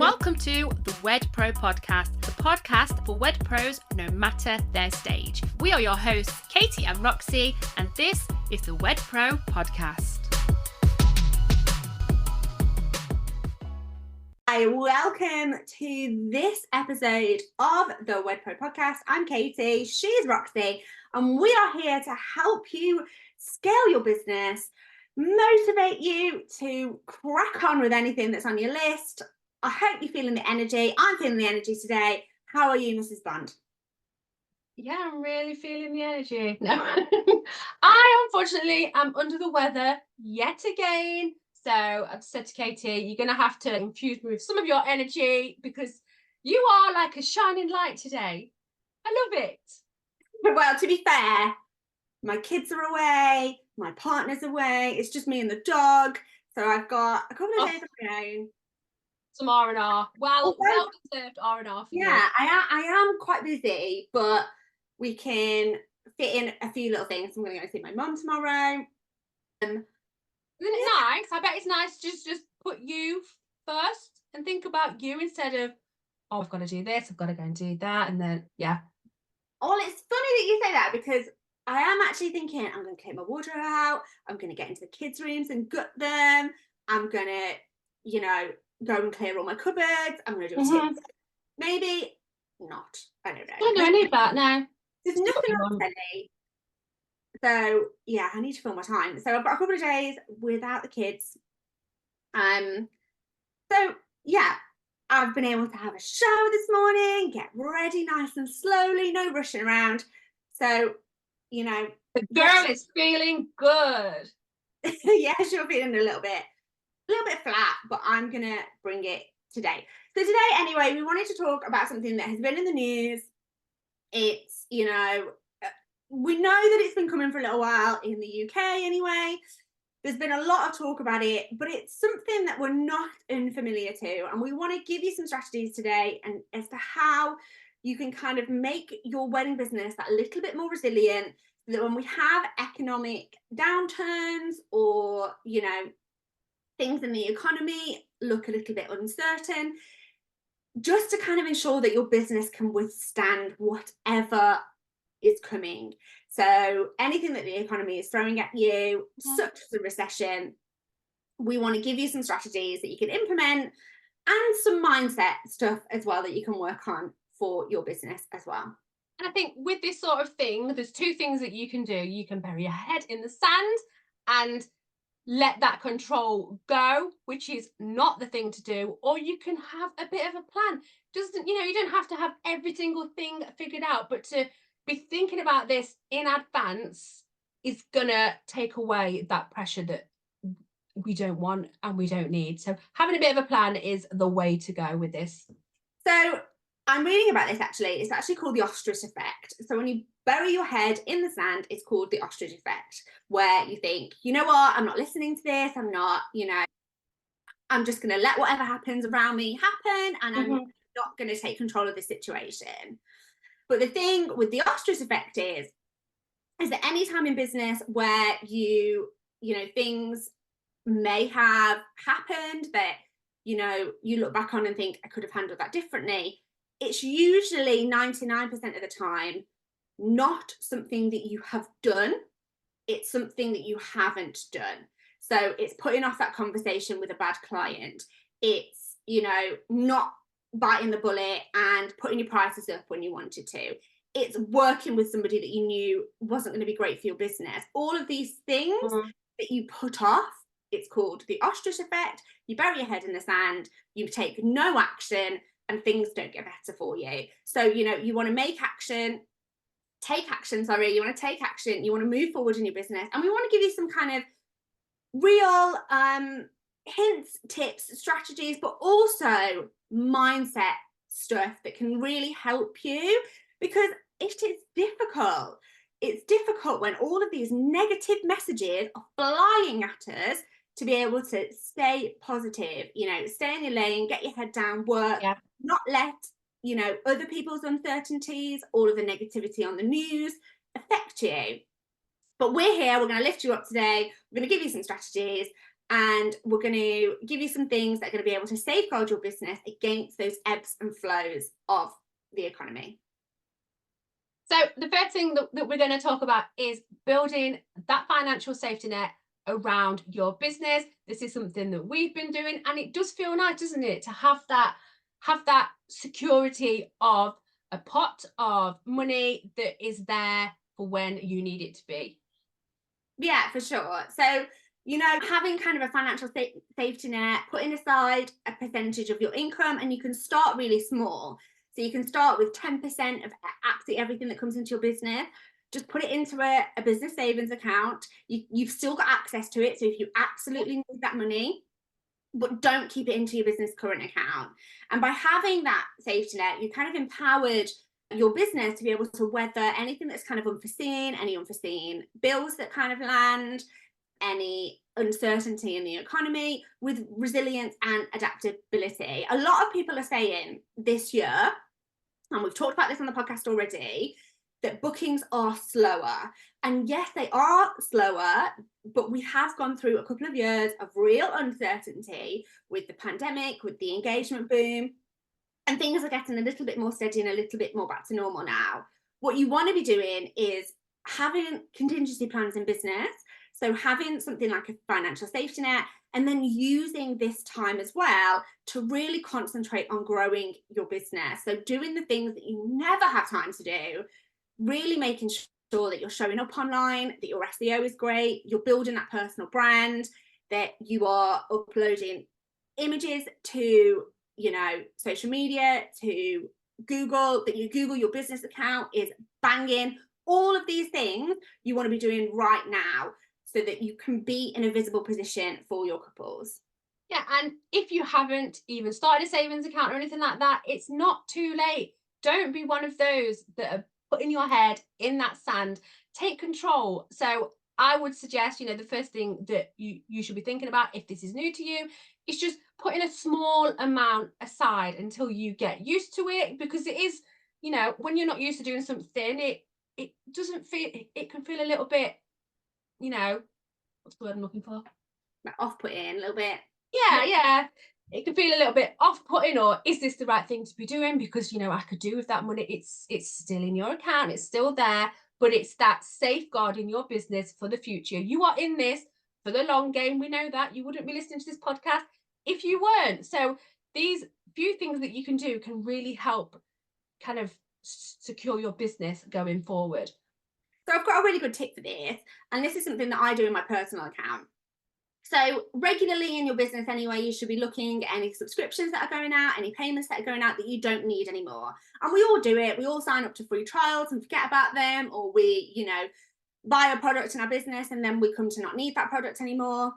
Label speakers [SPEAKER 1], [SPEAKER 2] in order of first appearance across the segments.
[SPEAKER 1] Welcome to the WedPro podcast, the podcast for WedPros no matter their stage. We are your hosts, Katie and Roxy, and this is the WedPro podcast.
[SPEAKER 2] Hi, welcome to this episode of the WedPro podcast. I'm Katie, she's Roxy, and we are here to help you scale your business, motivate you to crack on with anything that's on your list. I hope you're feeling the energy. I'm feeling the energy today. How are you, Mrs. Bond?
[SPEAKER 3] Yeah, I'm really feeling the energy. No, I unfortunately am under the weather yet again. So I've said to Katie, you're going to have to infuse me with some of your energy because you are like a shining light today. I love it.
[SPEAKER 2] Well, to be fair, my kids are away, my partner's away, it's just me and the dog. So I've got a couple of days of my own.
[SPEAKER 3] Some R&R. Well deserved R&R for you.
[SPEAKER 2] Yeah, I am quite busy, but we can fit in a few little things. I'm going to go see my mum tomorrow.
[SPEAKER 3] Isn't it nice? I bet it's nice to just put you first and think about you instead of, oh, I've got to do this, I've got to go and do that, and then, yeah.
[SPEAKER 2] Well, it's funny that you say that because I am actually thinking I'm going to clear my wardrobe out. I'm going to get into the kids' rooms and gut them. I'm going to, go and clear all my cupboards. I'm going to do a tip. Maybe not. I don't know.
[SPEAKER 3] I need that now.
[SPEAKER 2] There's nothing else I need. So yeah, I need to fill my time. So I've got a couple of days without the kids. So yeah, I've been able to have a shower this morning, get ready nice and slowly, no rushing around. So,
[SPEAKER 3] the girl is feeling good.
[SPEAKER 2] Yeah, she'll feeling a little bit flat, but I'm gonna bring it today. So today, anyway, we wanted to talk about something that has been in the news. It's, we know that it's been coming for a little while in the UK anyway. There's been a lot of talk about it, but it's something that we're not unfamiliar to. And we want to give you some strategies today and as to how you can kind of make your wedding business that little bit more resilient so that when we have economic downturns or, things in the economy look a little bit uncertain, just to kind of ensure that your business can withstand whatever is coming. So anything that the economy is throwing at you, such as a recession, we want to give you some strategies that you can implement and some mindset stuff as well that you can work on for your business as well.
[SPEAKER 3] And I think with this sort of thing, there's two things that you can do. You can bury your head in the sand and let that control go, which is not the thing to do, or you can have a bit of a plan. You don't have to have every single thing figured out, but to be thinking about this in advance is gonna take away that pressure that we don't want and we don't need. So having a bit of a plan is the way to go with this.
[SPEAKER 2] So I'm reading about this actually. It's actually called the ostrich effect. So when you bury your head in the sand, it's called the ostrich effect, where you think, you know what, I'm not listening to this. I'm not, I'm just going to let whatever happens around me happen, and I'm not going to take control of the situation. But the thing with the ostrich effect is that any time in business where things may have happened that, you look back on and think, I could have handled that differently, it's usually 99% of the time not something that you have done. It's something that you haven't done. So it's putting off that conversation with a bad client. It's, not biting the bullet and putting your prices up when you wanted to. It's working with somebody that you knew wasn't going to be great for your business. All of these things that you put off, it's called the ostrich effect. You bury your head in the sand, you take no action, and things don't get better for you. So, you want to take action, you want to take action, you want to move forward in your business. And we want to give you some kind of real hints, tips, strategies, but also mindset stuff that can really help you, because it is difficult. It's difficult when all of these negative messages are flying at us to be able to stay positive, stay in your lane, get your head down, work, not let, other people's uncertainties, all of the negativity on the news affect you. But we're here, we're going to lift you up today. We're going to give you some strategies And we're going to give you some things that are going to be able to safeguard your business against those ebbs and flows of the economy.
[SPEAKER 3] So the first thing that we're going to talk about is building that financial safety net around your business. This is something that we've been doing, and it does feel nice, doesn't it, to have that security of a pot of money that is there for when you need it to be.
[SPEAKER 2] Yeah, for sure. So, you know, having kind of a financial safety net, putting aside a percentage of your income, and you can start really small. So you can start with 10% of absolutely everything that comes into your business. Just put it into a business savings account. You've still got access to it. So if you absolutely need that money, but don't keep it into your business current account. And by having that safety net, you kind of empowered your business to be able to weather anything that's kind of unforeseen, any unforeseen bills that kind of land, any uncertainty in the economy, with resilience and adaptability. A lot of people are saying this year, and we've talked about this on the podcast already, that bookings are slower. And yes, they are slower, but we have gone through a couple of years of real uncertainty with the pandemic, with the engagement boom, and things are getting a little bit more steady and a little bit more back to normal now. What you want to be doing is having contingency plans in business. So having something like a financial safety net, and then using this time as well to really concentrate on growing your business. So doing the things that you never have time to do, really making sure that you're showing up online, that your SEO is great, you're building that personal brand, that you are uploading images to, you know, social media, to Google, that your business account is banging. All of these things you want to be doing right now so that you can be in a visible position for your couples.
[SPEAKER 3] Yeah, and if you haven't even started a savings account or anything like that, it's not too late. Don't be one of those that are putting your head in that sand. Take control. So I would suggest, you know, the first thing that you should be thinking about, if this is new to you, is just putting a small amount aside until you get used to it, because it is, you know, when you're not used to doing something, it doesn't feel, it can feel a little bit, you know, what's the word I'm looking for?
[SPEAKER 2] Like off-putting a little bit.
[SPEAKER 3] Yeah. It can feel a little bit off-putting, or is this the right thing to be doing? Because, you know, I could do with that money. It's still in your account, it's still there, but it's that safeguarding your business for the future. You are in this for the long game. We know that. You wouldn't be listening to this podcast if you weren't. So these few things that you can do can really help kind of secure your business going forward.
[SPEAKER 2] So I've got a really good tip for this, and this is something that I do in my personal account. So regularly in your business anyway, you should be looking at any subscriptions that are going out, any payments that are going out that you don't need anymore. And we all do it. We all sign up to free trials and forget about them, or we, you know, buy a product in our business and then we come to not need that product anymore.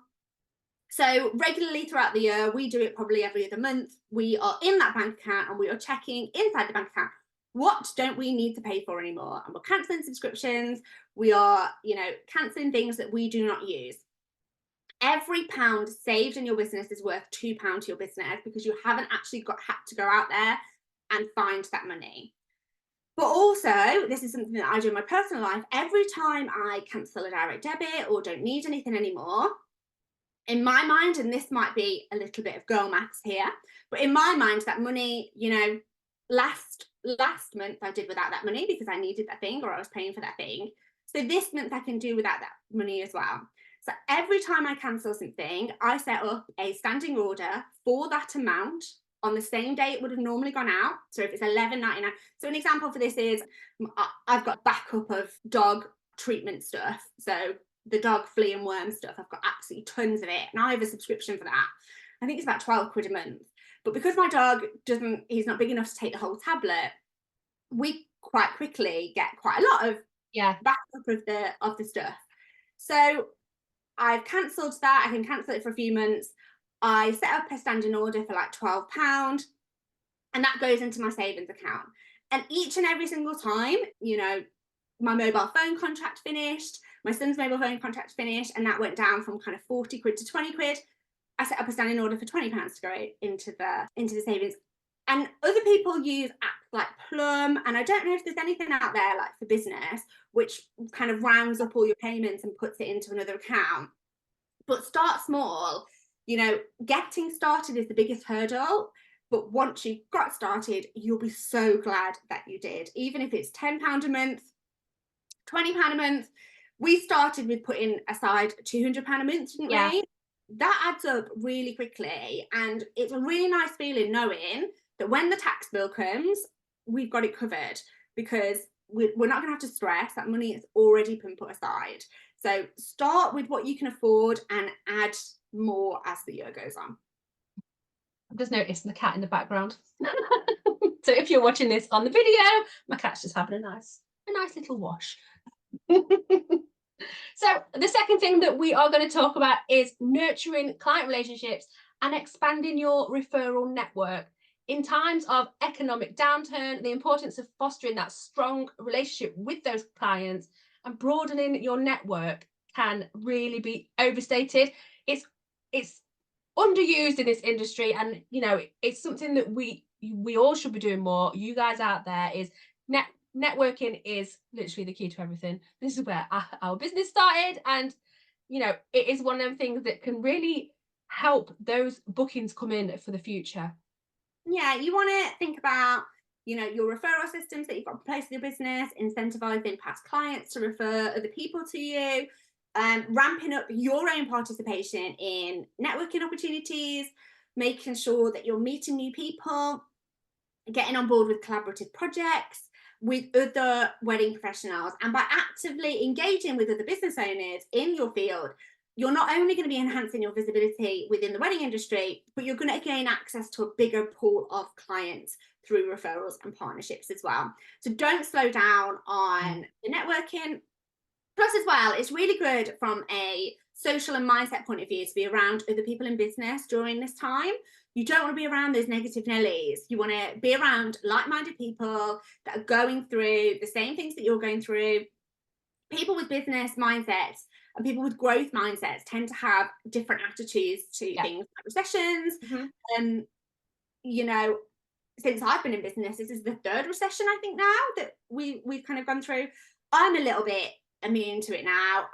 [SPEAKER 2] So regularly throughout the year, we do it probably every other month. We are in that bank account and we are checking inside the bank account, what don't we need to pay for anymore? And we're cancelling subscriptions. We are, you know, cancelling things that we do not use. Every pound saved in your business is worth £2 to your business, because you haven't actually had to go out there and find that money. But also, this is something that I do in my personal life. Every time I cancel a direct debit or don't need anything anymore, in my mind, and this might be a little bit of girl maths here, but in my mind, that money, you know, last month I did without that money because I needed that thing, or I was paying for that thing. So this month I can do without that money as well. So every time I cancel something, I set up a standing order for that amount on the same day it would have normally gone out. So if it's $11.99. So an example for this is I've got backup of dog treatment stuff. So the dog flea and worm stuff, I've got absolutely tons of it. And I have a subscription for that. I think it's about £12 a month. But because my dog he's not big enough to take the whole tablet, we quite quickly get quite a lot of backup of the stuff. So I've cancelled that. I can cancel it for a few months. I set up a standing order for like £12, and that goes into my savings account. And each and every single time, you know, my mobile phone contract finished, my son's mobile phone contract finished, and that went down from kind of £40 to £20. I set up a standing order for £20 to go into the savings. And other people use apps like Plum, and I don't know if there's anything out there like for business which kind of rounds up all your payments and puts it into another account. But start small. You know, getting started is the biggest hurdle. But once you've got started, you'll be so glad that you did. Even if it's £10 a month, £20 a month. We started with putting aside £200 a month, didn't we? That adds up really quickly. And it's a really nice feeling knowing that when the tax bill comes, we've got it covered, because we're not going to have to stress. That money has already been put aside. So start with what you can afford and add more as the year goes on.
[SPEAKER 3] I've just noticed the cat in the background. So if you're watching this on the video, my cat's just having a nice little wash. So the second thing that we are going to talk about is nurturing client relationships and expanding your referral network. In times of economic downturn, the importance of fostering that strong relationship with those clients and broadening your network can really be overstated. It's underused in this industry, and you know, it's something that we all should be doing more. You guys out there, is networking is literally the key to everything. This is where our business started, and you know, it is one of them things that can really help those bookings come in for the future.
[SPEAKER 2] Yeah, you want to think about, you know, your referral systems that you've got in place in your business, incentivizing past clients to refer other people to you, ramping up your own participation in networking opportunities, making sure that you're meeting new people, getting on board with collaborative projects with other wedding professionals. And by actively engaging with other business owners in your field, you're not only going to be enhancing your visibility within the wedding industry, but you're going to gain access to a bigger pool of clients through referrals and partnerships as well. So don't slow down on the networking. Plus, as well, it's really good from a social and mindset point of view to be around other people in business during this time. You don't want to be around those negative Nellies. You want to be around like-minded people that are going through the same things that you're going through. People with business mindsets and people with growth mindsets tend to have different attitudes to things like recessions. You know, since I've been in business, this is the third recession, I think, now that we've kind of gone through. I'm a little bit immune to it now.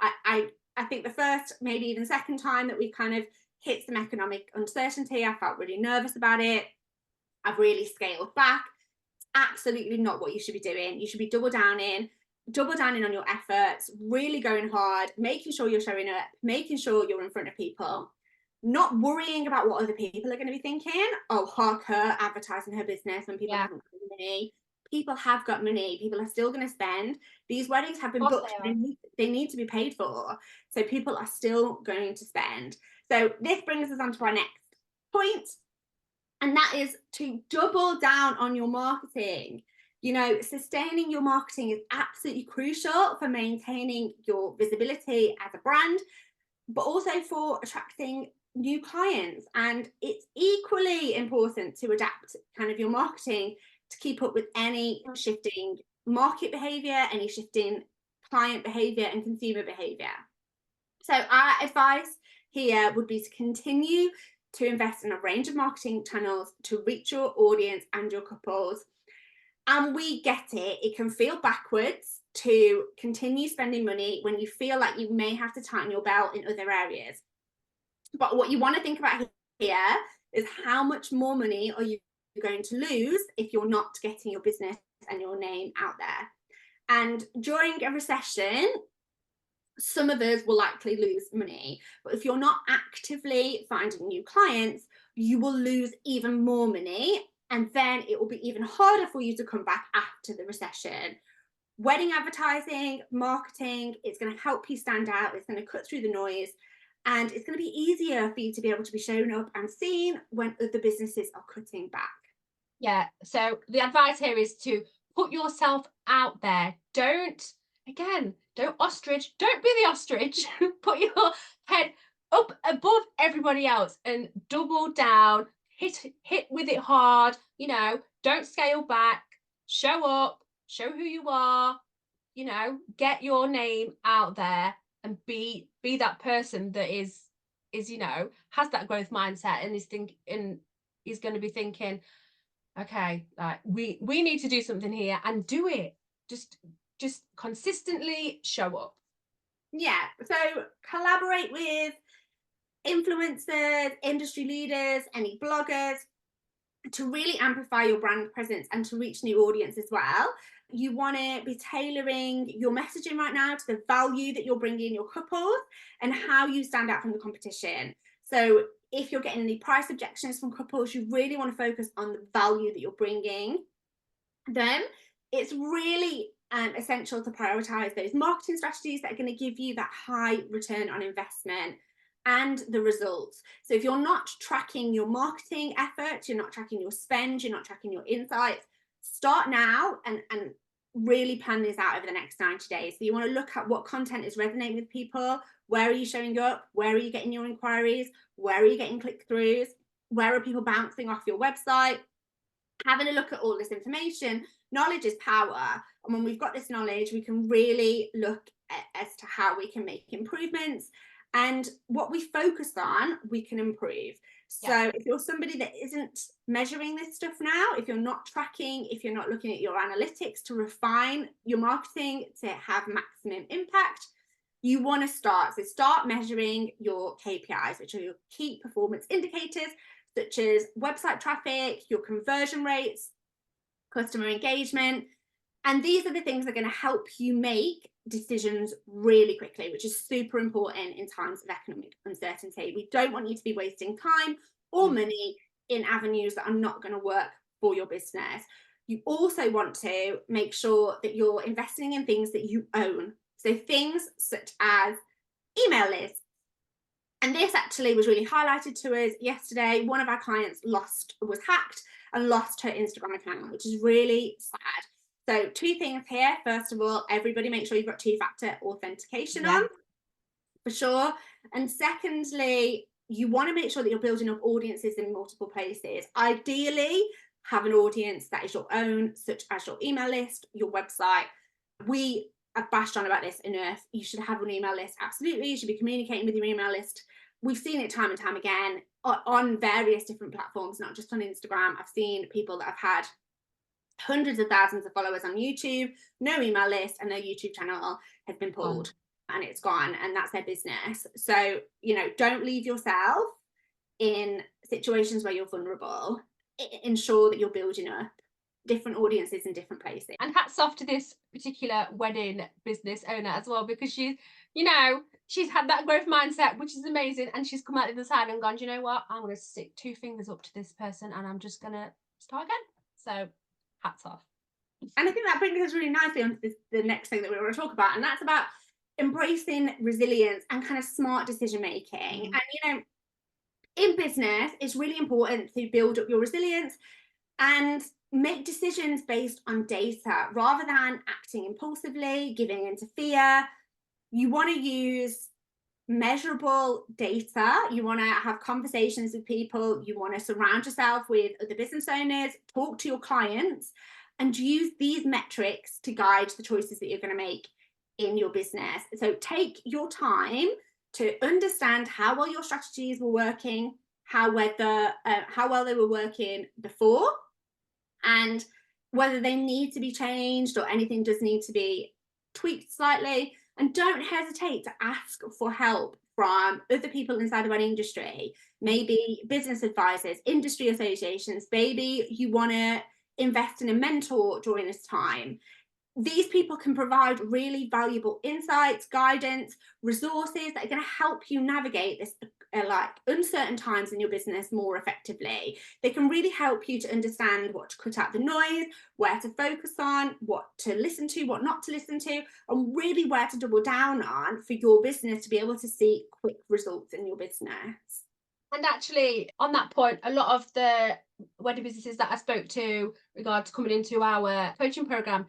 [SPEAKER 2] I think the first, maybe even second time that we've kind of hit some economic uncertainty, I felt really nervous about it. I've really scaled back. Absolutely not what you should be doing. You should be double downing on your efforts, really going hard, making sure you're showing up, making sure you're in front of people, not worrying about what other people are going to be thinking. Oh, hark her advertising her business when people haven't got money. People have got money. People are still going to spend. These weddings have been booked. They need to be paid for. So people are still going to spend. So this brings us on to our next point. And that is to double down on your marketing. You know, sustaining your marketing is absolutely crucial for maintaining your visibility as a brand, but also for attracting new clients. And it's equally important to adapt kind of your marketing to keep up with any shifting market behavior, any shifting client behavior and consumer behavior. So our advice here would be to continue to invest in a range of marketing channels to reach your audience and your couples. And we get it. It can feel backwards to continue spending money when you feel like you may have to tighten your belt in other areas. But what you want to think about here is how much more money are you going to lose if you're not getting your business and your name out there. And during a recession, some of us will likely lose money, but if you're not actively finding new clients, you will lose even more money, and then it will be even harder for you to come back after the recession. Wedding advertising, marketing, it's going to help you stand out, it's going to cut through the noise, and it's going to be easier for you to be able to be shown up and seen when other businesses are cutting back.
[SPEAKER 3] Yeah, so the advice here is to put yourself out there. Don't ostrich, don't be the ostrich. Put your head up above everybody else and double down, hit with it hard, you know, don't scale back, show up, show who you are, you know, get your name out there and be that person that is, you know, has that growth mindset and is going to be thinking, okay, like we need to do something here, and do it. Just consistently show up.
[SPEAKER 2] Yeah, so collaborate with influencers, industry leaders, any bloggers, to really amplify your brand presence and to reach new audience as well. You want to be tailoring your messaging right now to the value that you're bringing your couples and how you stand out from the competition. So if you're getting any price objections from couples, you really want to focus on the value that you're bringing them. It's really essential to prioritize those marketing strategies that are going to give you that high return on investment and the results. So if you're not tracking your marketing efforts, you're not tracking your spend, you're not tracking your insights, start now and really plan this out over the next 90 days. So you want to look at what content is resonating with people. Where are you showing up? Where are you getting your inquiries? Where are you getting click-throughs? Where are people bouncing off your website? Having a look at all this information. Knowledge is power. And when we've got this knowledge, we can really look as to how we can make improvements. And what we focus on, we can improve. So if you're somebody that isn't measuring this stuff now, if you're not tracking, if you're not looking at your analytics to refine your marketing to have maximum impact, you want to start. So start measuring your KPIs, which are your key performance indicators, such as website traffic, your conversion rates, customer engagement. And these are the things that are going to help you make decisions really quickly, which is super important in times of economic uncertainty. We don't want you to be wasting time or money in avenues that are not going to work for your business. You also want to make sure that you're investing in things that you own. So things such as email lists. And this actually was really highlighted to us yesterday. One of our clients was hacked and lost her Instagram account, which is really sad. So 2 things here. First of all, everybody make sure you've got 2-factor authentication on, for sure. And secondly, you want to make sure that you're building up audiences in multiple places. Ideally, have an audience that is your own, such as your email list, your website. We have bashed on about this enough. You should have an email list. Absolutely. You should be communicating with your email list. We've seen it time and time again on various different platforms, not just on Instagram. I've seen people that have had hundreds of thousands of followers on YouTube, no email list, and their YouTube channel has been pulled and it's gone, and that's their business. So, don't leave yourself in situations where you're vulnerable. Ensure that you're building up different audiences in different places.
[SPEAKER 3] And hats off to this particular wedding business owner as well, because she's had that growth mindset, which is amazing, and she's come out the other side and gone, you know what, I'm going to stick 2 fingers up to this person and I'm just going to start again. So hats off.
[SPEAKER 2] And I think that brings us really nicely onto the next thing that we want to talk about, and that's about embracing resilience and kind of smart decision making. And in business, it's really important to build up your resilience and make decisions based on data rather than acting impulsively, giving into fear. You want to use measurable data. You want to have conversations with people. You want to surround yourself with other business owners, talk to your clients, and use these metrics to guide the choices that you're going to make in your business. So take your time to understand how well your strategies were working, how well they were working before, and whether they need to be changed or anything does need to be tweaked slightly. And don't hesitate to ask for help from other people inside the wedding industry, maybe business advisors, industry associations. Maybe you want to invest in a mentor during this time. These people can provide really valuable insights, guidance, resources that are going to help you navigate this uncertain times in your business more effectively. They can really help you to understand what to cut out the noise, where to focus on, what to listen to, what not to listen to, and really where to double down on for your business to be able to see quick results in your business.
[SPEAKER 3] And actually, on that point, a lot of the wedding businesses that I spoke to regards coming into our coaching program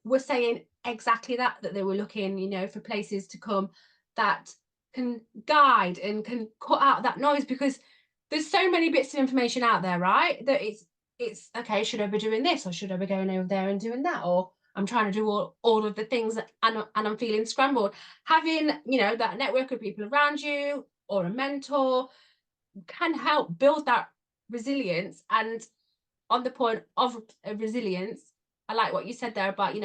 [SPEAKER 3] were saying exactly that they were looking, for places to come that can guide and can cut out that noise, because there's so many bits of information out there, right? That it's okay, should I be doing this, or should I be going over there and doing that, or I'm trying to do all of the things and I'm feeling scrambled. Having, that network of people around you or a mentor can help build that resilience. And on the point of resilience, I like what you said there about,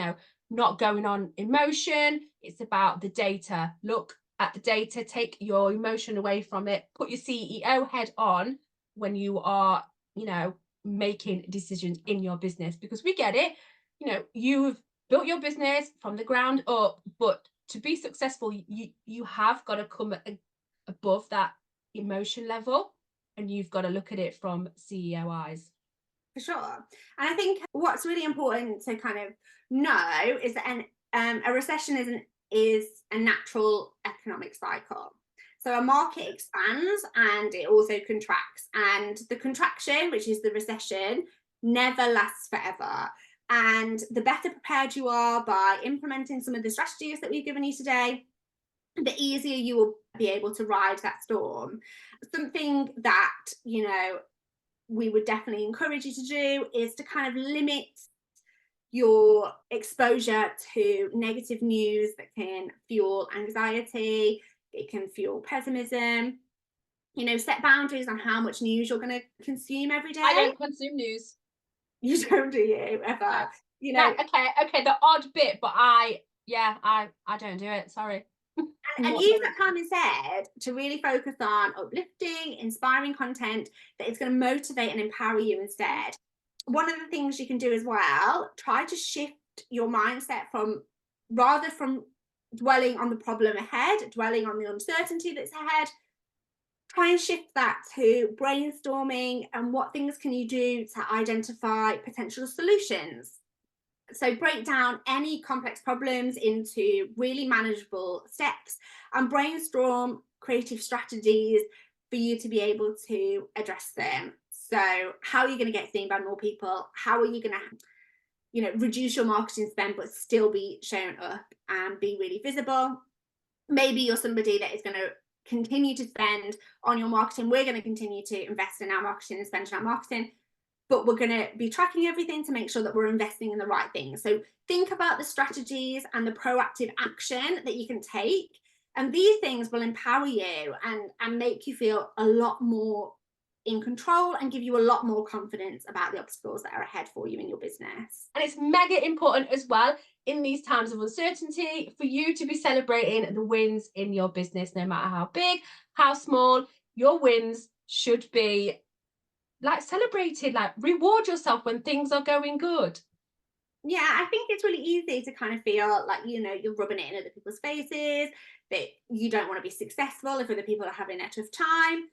[SPEAKER 3] not going on emotion. It's about the data. Look at the data, take your emotion away from it, put your CEO head on when you are, you know, making decisions in your business, because we get it. You know, you've built your business from the ground up, but to be successful, you have got to come above that emotion level, and you've got to look at it from CEO eyes.
[SPEAKER 2] For sure. And I think what's really important to kind of know is that a recession is a natural economic cycle. So a market expands and it also contracts. And the contraction, which is the recession, never lasts forever. And the better prepared you are by implementing some of the strategies that we've given you today, the easier you will be able to ride that storm. Something that, you know, we would definitely encourage you to do is to kind of limit your exposure to negative news that can fuel anxiety, it can fuel pessimism. You know, set boundaries on how much news you're going to consume every day.
[SPEAKER 3] I don't consume news.
[SPEAKER 2] You don't, do you? Ever? You know.
[SPEAKER 3] Okay, the odd bit, but I don't do it. Sorry.
[SPEAKER 2] And use that time instead to really focus on uplifting, inspiring content that is going to motivate and empower you instead. One of the things you can do as well, try to shift your mindset rather from dwelling on the problem ahead, dwelling on the uncertainty that's ahead, try and shift that to brainstorming and what things can you do to identify potential solutions. So break down any complex problems into really manageable steps and brainstorm creative strategies for you to be able to address them. So how are you going to get seen by more people? How are you going to, you know, reduce your marketing spend but still be shown up and be really visible? Maybe you're somebody that is going to continue to spend on your marketing. We're going to continue to invest in our marketing and spend on our marketing, but we're going to be tracking everything to make sure that we're investing in the right things. So think about the strategies and the proactive action that you can take. And these things will empower you and make you feel a lot more in control and give you a lot more confidence about the obstacles that are ahead for you in your business.
[SPEAKER 3] And it's mega important as well in these times of uncertainty for you to be celebrating the wins in your business, no matter how big, how small. Your wins should be like celebrated, like reward yourself when things are going good.
[SPEAKER 2] Yeah, I think it's really easy to kind of feel like, you know, you're rubbing it in other people's faces, that you don't want to be successful if other people are having a tough time.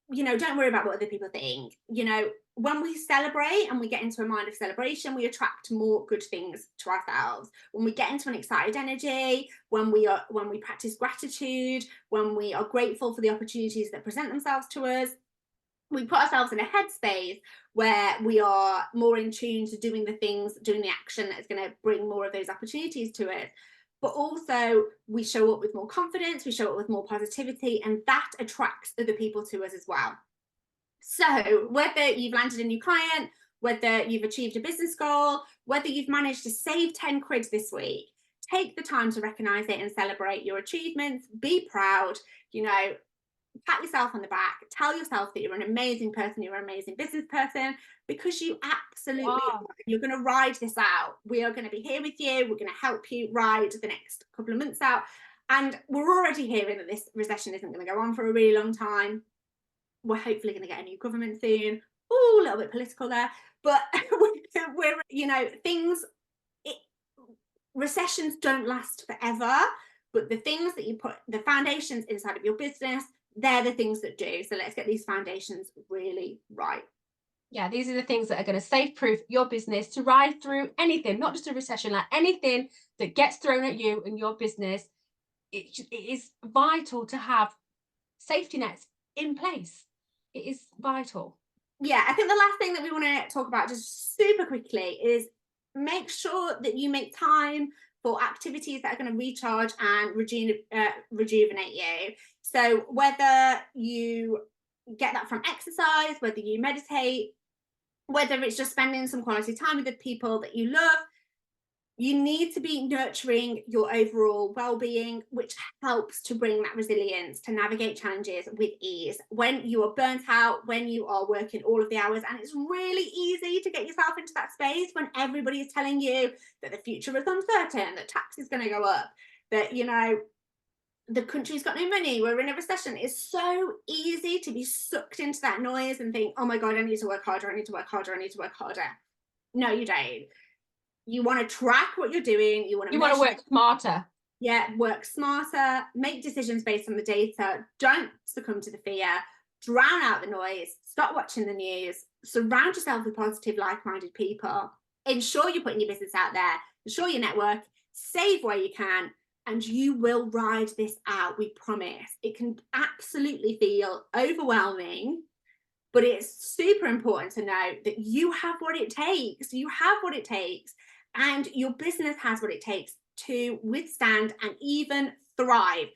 [SPEAKER 2] You know, don't worry about what other people think. You know, when we celebrate and we get into a mind of celebration, we attract more good things to ourselves. When we get into an excited energy, when we practice gratitude, when we are grateful for the opportunities that present themselves to us, we put ourselves in a headspace where we are more in tune to doing the things, doing the action that's going to bring more of those opportunities to us. But also we show up with more confidence, we show up with more positivity, and that attracts other people to us as well. So whether you've landed a new client, whether you've achieved a business goal, whether you've managed to save 10 quid this week, take the time to recognize it and celebrate your achievements. Be proud, you know, pat yourself on the back, tell yourself that you're an amazing person, you're an amazing business person, because you absolutely are. You're going to ride this out. We are going to be here with you. We're going to help you ride the next couple of months out. And we're already hearing that this recession isn't going to go on for a really long time. We're hopefully going to get a new government soon. Oh, a little bit political there. But we're, you know, recessions don't last forever. But the things that you put, the foundations inside of your business, they're the things that do. So let's get these foundations really right.
[SPEAKER 3] Yeah, these are the things that are going to safe-proof your business to ride through anything, not just a recession, like anything that gets thrown at you in your business. It is vital to have safety nets in place. It is vital.
[SPEAKER 2] Yeah, I think the last thing that we want to talk about just super quickly is make sure that you make time for activities that are going to recharge and rejuvenate you. So whether you get that from exercise, whether you meditate, whether it's just spending some quality time with the people that you love, you need to be nurturing your overall well-being, which helps to bring that resilience to navigate challenges with ease. When you are burnt out, when you are working all of the hours, and it's really easy to get yourself into that space when everybody is telling you that the future is uncertain, that tax is going to go up, that, you know, the country's got no money, we're in a recession. It's so easy to be sucked into that noise and think, oh my God, I need to work harder, I need to work harder, I need to work harder. No, you don't. You want to track what you're doing. You want
[SPEAKER 3] to work smarter.
[SPEAKER 2] Yeah, work smarter, make decisions based on the data. Don't succumb to the fear, drown out the noise, stop watching the news, surround yourself with positive, like-minded people, ensure you're putting your business out there, ensure your network, save where you can, and you will ride this out, we promise. It can absolutely feel overwhelming, but it's super important to know that you have what it takes. You have what it takes, and your business has what it takes to withstand and even thrive.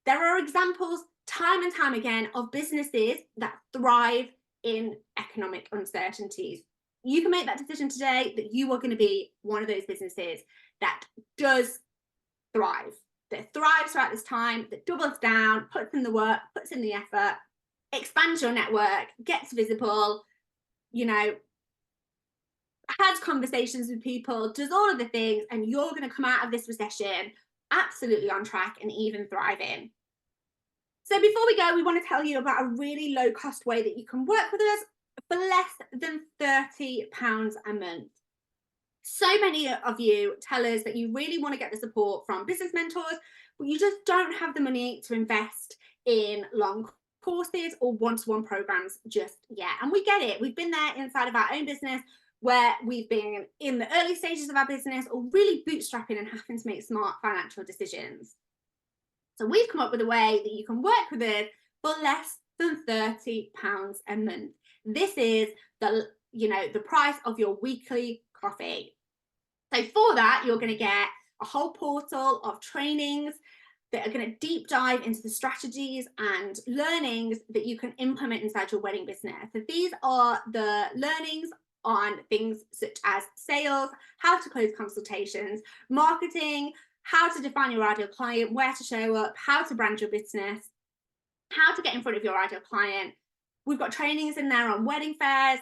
[SPEAKER 2] There are examples time and time again of businesses that thrive in economic uncertainties. You can make that decision today that you are going to be one of those businesses that does thrive, that thrives throughout this time, that doubles down, puts in the work, puts in the effort, expands your network, gets visible, you know, has conversations with people, does all of the things, and you're going to come out of this recession absolutely on track and even thriving. So before we go, we want to tell you about a really low cost way that you can work with us for less than £30 a month. So many of you tell us that you really want to get the support from business mentors, but you just don't have the money to invest in long courses or one-to-one programs just yet. And we get it. We've been there inside of our own business, where we've been in the early stages of our business or really bootstrapping and having to make smart financial decisions. So we've come up with a way that you can work with us for less than £30 a month. This is the price of your weekly coffee. So for that, you're going to get a whole portal of trainings that are going to deep dive into the strategies and learnings that you can implement inside your wedding business. So these are the learnings on things such as sales, how to close consultations, marketing, how to define your ideal client, where to show up, how to brand your business, how to get in front of your ideal client. We've got trainings in there on wedding fairs.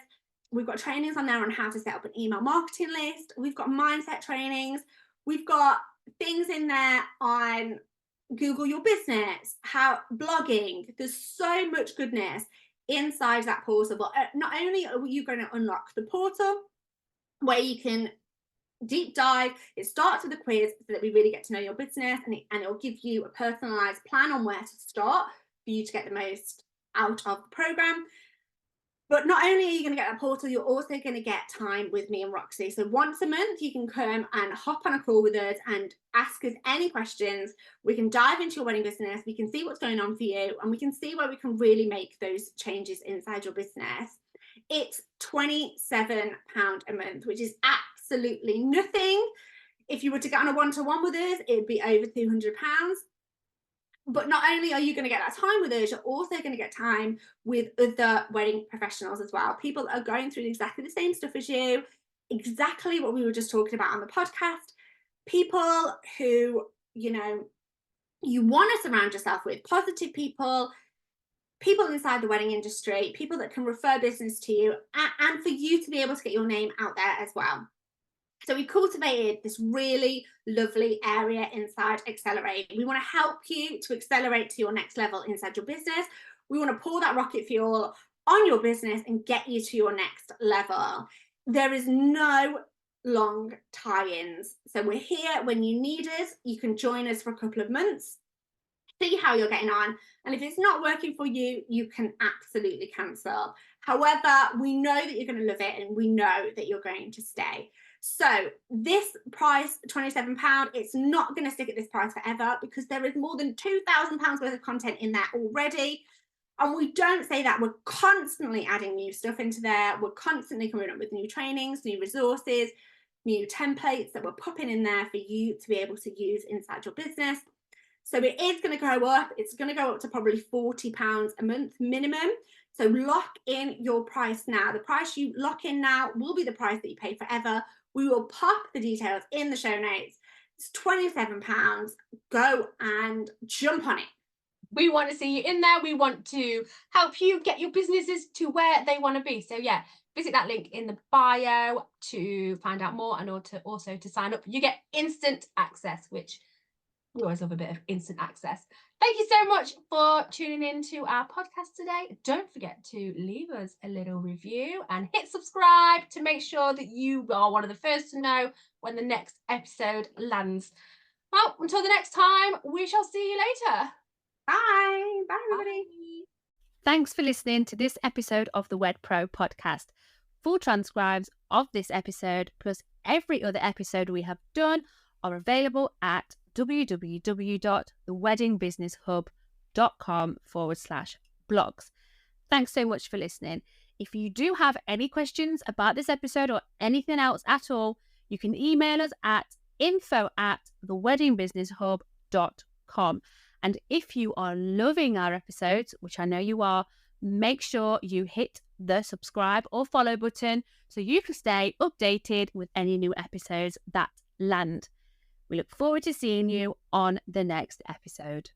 [SPEAKER 2] We've got trainings on there on how to set up an email marketing list. We've got mindset trainings. We've got things in there on Google your business, how blogging. There's so much goodness inside that portal. But not only are you going to unlock the portal where you can deep dive, it starts with a quiz so that we really get to know your business, and it'll give you a personalized plan on where to start for you to get the most out of the program. But not only are you going to get that portal, you're also going to get time with me and Roxy. So once a month, you can come and hop on a call with us and ask us any questions. We can dive into your wedding business. We can see what's going on for you, and we can see where we can really make those changes inside your business. It's £27 a month, which is absolutely nothing. If you were to get on a one-to-one with us, it'd be over £200. But not only are you going to get that time with us, you're also going to get time with other wedding professionals as well. People are going through exactly the same stuff as you, exactly what we were just talking about on the podcast. People who, you want to surround yourself with, positive people inside the wedding industry, people that can refer business to you, and for you to be able to get your name out there as well. So we cultivated this really lovely area inside Accelerate. We want to help you to accelerate to your next level inside your business. We want to pour that rocket fuel on your business and get you to your next level. There is no long tie-ins. So we're here when you need us. You can join us for a couple of months, see how you're getting on. And if it's not working for you, you can absolutely cancel. However, we know that you're going to love it, and we know that you're going to stay. So this price, £27, it's not going to stick at this price forever, because there is more than £2,000 worth of content in there already. And we don't say that. We're constantly adding new stuff into there. We're constantly coming up with new trainings, new resources, new templates that we're popping in there for you to be able to use inside your business. So it is going to go up. It's going to go up to probably £40 a month minimum. So lock in your price now. The price you lock in now will be the price that you pay forever. We will pop the details in the show notes. It's £27. Go and jump on it.
[SPEAKER 3] We want to see you in there. We want to help you get your businesses to where they want to be. So yeah, visit that link in the bio to find out more, and also to sign up. You get instant access, which We always love a bit of instant access. Thank you so much for tuning in to our podcast today. Don't forget to leave us a little review and hit subscribe to make sure that you are one of the first to know when the next episode lands. Well, until the next time, we shall see you later.
[SPEAKER 2] Bye. Bye, everybody.
[SPEAKER 3] Bye.
[SPEAKER 1] Thanks for listening to this episode of the WedPro podcast. Full transcripts of this episode, plus every other episode we have done, are available at www.theweddingbusinesshub.com/blogs. Thanks so much for listening. If you do have any questions about this episode or anything else at all, you can email us at info@theweddingbusinesshub.com. And if you are loving our episodes, which I know you are, make sure you hit the subscribe or follow button so you can stay updated with any new episodes that land. We look forward to seeing you on the next episode.